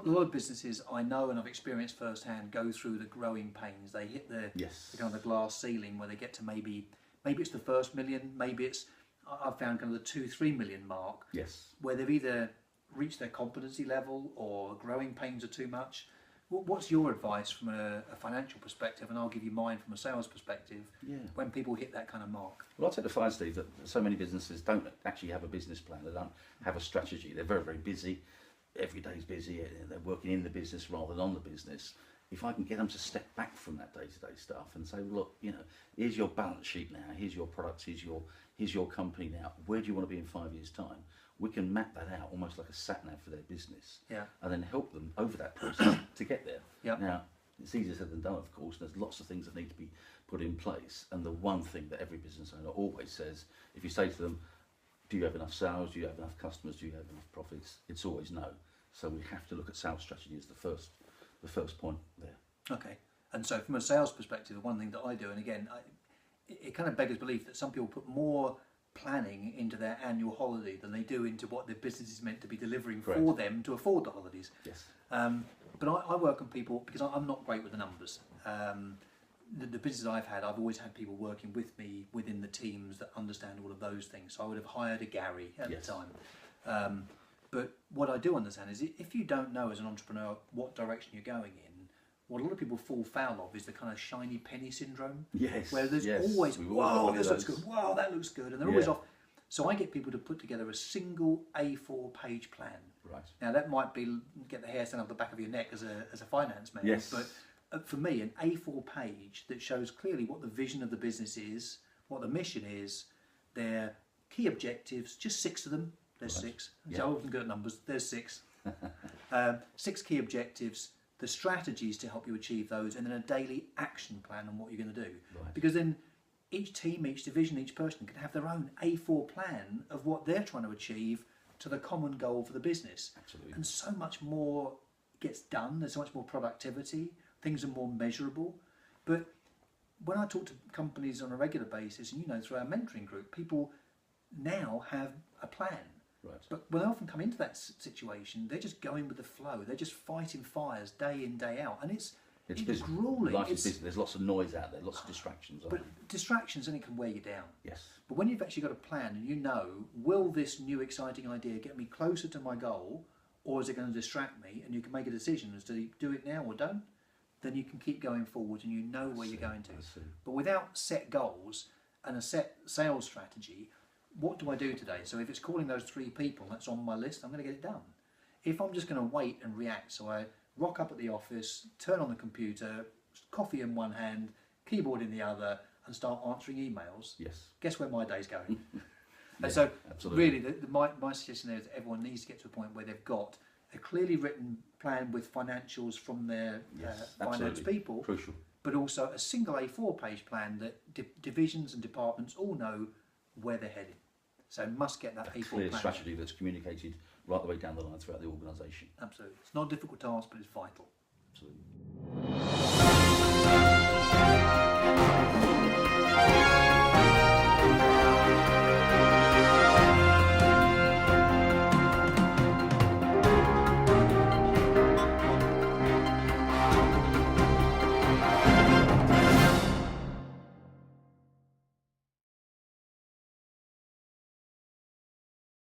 lot of businesses I know and I've experienced firsthand go through the growing pains. They hit the kind of the glass ceiling where they get to maybe it's the first million, maybe it's I've found kind of the 2-3 million mark. Yes. Where they've either reached their competency level or growing pains are too much. What's your advice from a financial perspective, and I'll give you mine from a sales perspective, when people hit that kind of mark? Well, I'll take the fire, Steve, that so many businesses don't actually have a business plan. They don't have a strategy. They're very, very busy. Every day's busy. They're working in the business rather than on the business. If I can get them to step back from that day-to-day stuff and say, look, here's your balance sheet now, here's your products, here's your company now. Where do you want to be in 5 years' time? We can map that out almost like a satnav for their business, and then help them over that process to get there. Now, it's easier said than done, of course. There's lots of things that need to be put in place, and the one thing that every business owner always says, if you say to them, do you have enough sales, do you have enough customers, do you have enough profits, it's always no. So we have to look at sales strategy as the first point there. Okay, and so from a sales perspective, the one thing that I do, and again, it kind of beggars belief that some people put more planning into their annual holiday than they do into what their business is meant to be delivering for them to afford the holidays. Yes. But I work on people because I'm not great with the numbers. The business I've had, I've always had people working with me within the teams that understand all of those things. So I would have hired a Gary at the time. But what I do understand is if you don't know as an entrepreneur what direction you're going in, what a lot of people fall foul of is the kind of shiny penny syndrome. Yes. Where there's always, wow, this looks good, wow, that looks good, and they're always off. So I get people to put together a single A4 page plan. Right. Now that might be get the hair stand up the back of your neck as a finance man. Yes. But for me, an A4 page that shows clearly what the vision of the business is, what the mission is, their key objectives, just 6 of them. There's 6. So I'm often good at numbers. There's 6. 6 key objectives, the strategies to help you achieve those, and then a daily action plan on what you're going to do. Right. Because then each team, each division, each person can have their own A4 plan of what they're trying to achieve to the common goal for the business. Absolutely. And so much more gets done. There's so much more productivity. Things are more measurable. But when I talk to companies on a regular basis, and through our mentoring group, people now have a plan. Right. But when they often come into that situation, they're just going with the flow. They're just fighting fires day in, day out, and it's grueling. Life is busy. There's lots of noise out there, lots of distractions. But distractions only can wear you down. Yes. But when you've actually got a plan and will this new exciting idea get me closer to my goal, or is it going to distract me? And you can make a decision as to do it now or don't. Then you can keep going forward, and you know where you're going to. But without set goals and a set sales strategy, what do I do today? So if it's calling those 3 people that's on my list, I'm going to get it done. If I'm just going to wait and react, so I rock up at the office, turn on the computer, coffee in one hand, keyboard in the other, and start answering emails, guess where my day's going? And so really my suggestion there is that everyone needs to get to a point where they've got a clearly written plan with financials from their finance people, crucial, but also a single A4 page plan that divisions and departments all know where they're heading. So must get that A4 clear plan. strategy that's communicated right the way down the line throughout the organisation. Absolutely. It's not a difficult task, but it's vital. Absolutely.